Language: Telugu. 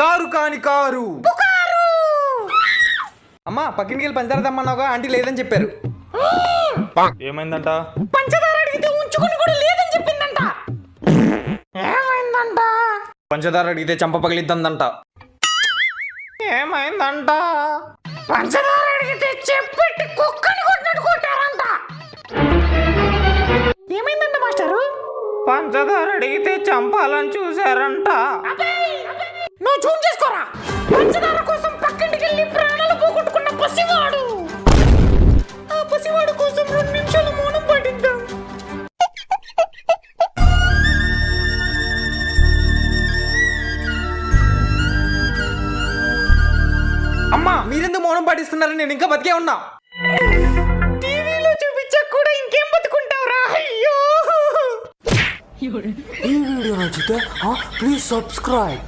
కారు కాని కారు. అమ్మా పక్కింటికి వెళ్ళి పంచదార తెమ్మన్నావుగా, ఆంటీ లేదని చెప్పారు. ఏమైందంట? పంచదార అడిగితే ఉంచుకుని కూడా లేదని చెప్పిందంట. ఏమైందంట? పంచదార అడిగితే చంప పగిలిద్దందంట. ఏమైందంట? పంచదార అడిగితే చెప్పెట్టి కుక్కని కొట్టినట్టు కొట్టారంట. ఏమైందంట మాస్టారు? పంచదార అడిగితే చంపాలని చూసారంట. నువ్వు జూమ్ చేసుకోరా. పంచదార కోసం పక్కింటికి వెళ్ళి ప్రాణాలు పోగొట్టుకున్న పసివాడు. ఆ పసివాడు కోసం 2 నిమిషాలు మౌనం పాటిద్దాం. అమ్మా మీరెందుకు మౌనం పాటిస్తున్నారని నేను ఇంకా బతికే ఉన్నా. టీవీలో చూపించాక కూడా ఇంకేం బతుకుంటావురా. అయ్యో. ఈ వీడియో నచ్చితే ప్లీజ్ సబ్స్క్రైబ్.